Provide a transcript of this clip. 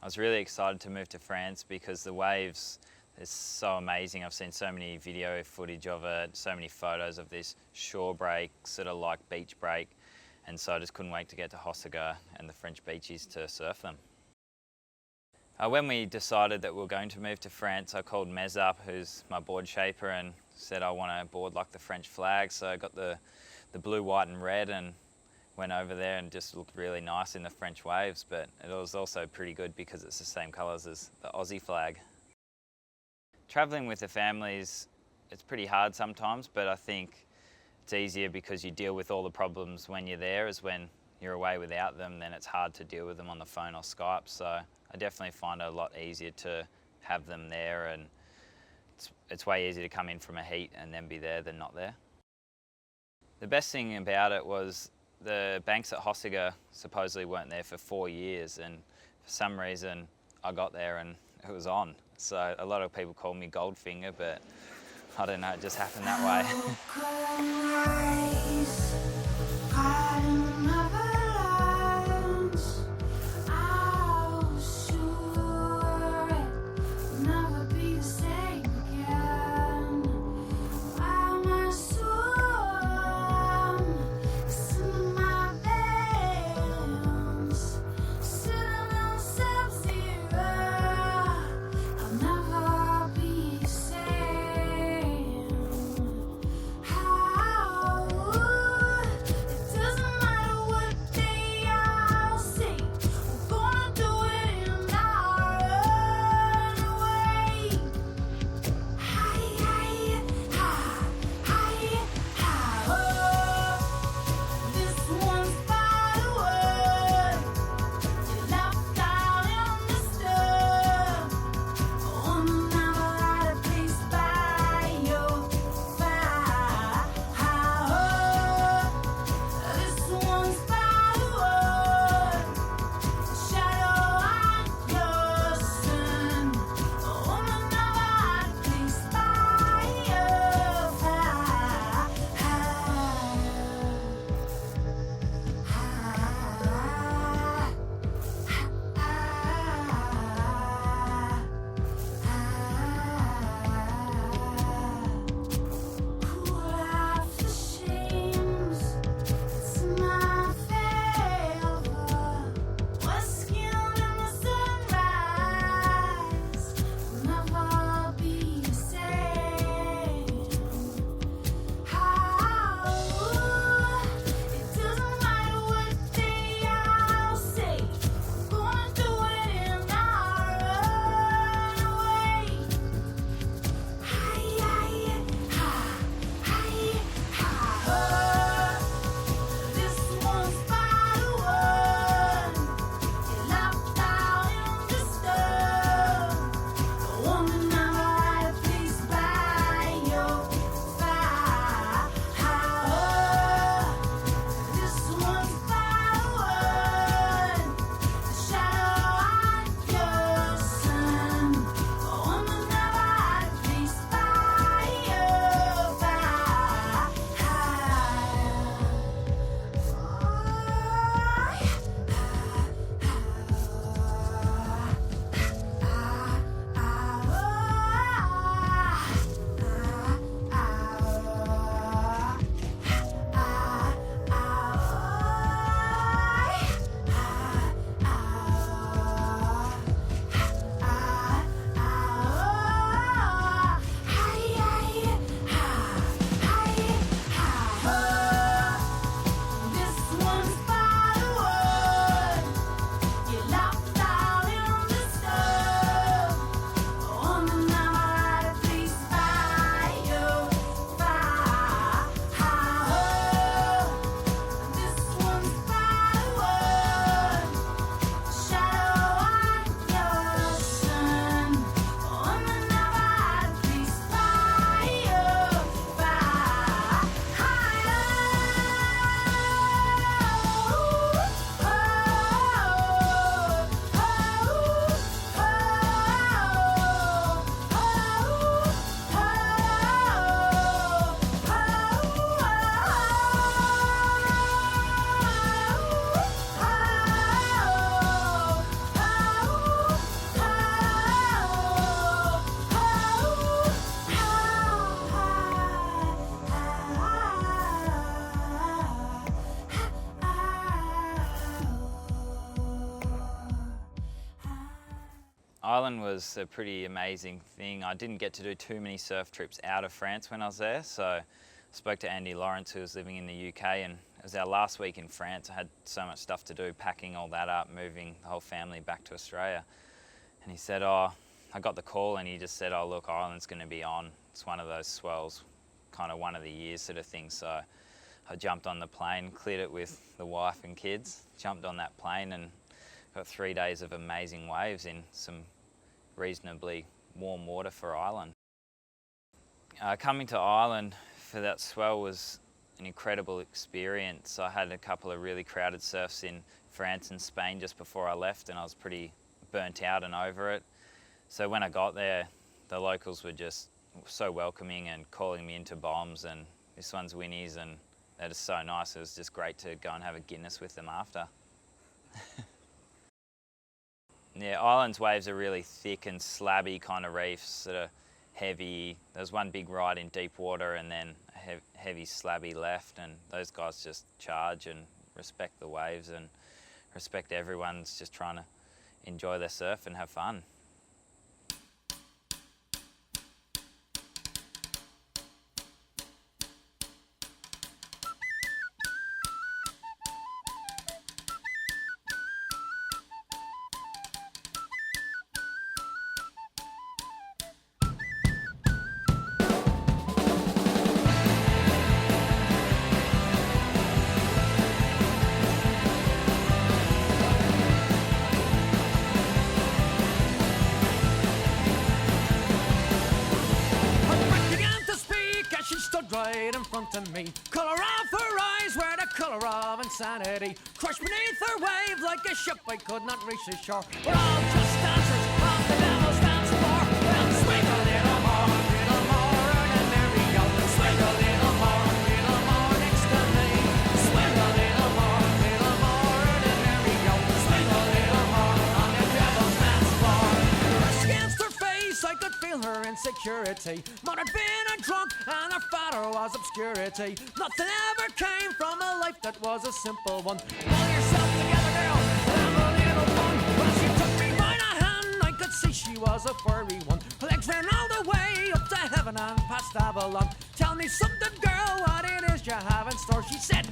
was really excited to move to France because the waves is so amazing. I've seen so many video footage of it, so many photos of this shore break, sort of like beach break, and so I just couldn't wait to get to Hossegor and the French beaches to surf them. When we decided that we were going to move to France, I called Mez up, who's my board shaper, and said I want to board like the French flag. So I got the blue, white and red and went over there and just looked really nice in the French waves, but it was also pretty good because it's the same colours as the Aussie flag. Travelling with the families, it's pretty hard sometimes, but I think it's easier because you deal with all the problems when you're there, as when you're away without them, then it's hard to deal with them on the phone or Skype. So I definitely find it a lot easier to have them there, and it's way easier to come in from a heat and then be there than not there. The best thing about it was the banks at Hossegor supposedly weren't there for 4 years, and for some reason I got there and it was on. So a lot of people call me Goldfinger, but I don't know, it just happened that way. Ireland was a pretty amazing thing. I didn't get to do too many surf trips out of France when I was there, so I spoke to Andy Lawrence, who was living in the UK, and it was our last week in France. I had so much stuff to do, packing all that up, moving the whole family back to Australia. And he said, oh, I got the call and he just said, oh look, Ireland's going to be on. It's one of those swells, kind of one of the years sort of thing. So I jumped on the plane, cleared it with the wife and kids, jumped on that plane and got 3 days of amazing waves in some reasonably warm water for Ireland. Coming to Ireland for that swell was an incredible experience. I had a couple of really crowded surfs in France and Spain just before I left, and I was pretty burnt out and over it. So when I got there, the locals were just so welcoming and calling me into bombs, and this one's Winnie's, and they're just so nice. It was just great to go and have a Guinness with them after. Yeah, Ireland's waves are really thick and slabby kind of reefs that are heavy. There's one big ride in deep water and then a heavy slabby left, and those guys just charge and respect the waves and respect everyone's just trying to enjoy their surf and have fun. Right in front of me, colour of her eyes were the colour of insanity. Crushed beneath her wave like a ship I could not reach the shore. We're all just dancers on the devil's dance floor. Well, swing a little more, and there we go. Swing a little more next to me. Swing a little more, and there we go. Swing a little more on the devil's dance floor. Brushed against her face, I could feel her insecurity. Mother had been a drunk and her father was obscurity. Nothing ever came from a life that was a simple one. Pull yourself together, girl, and have a little fun. When she took me by the hand, I could see she was a furry one. Her legs ran all the way up to heaven and past Avalon. Tell me something, girl, what it is you have in store. She said,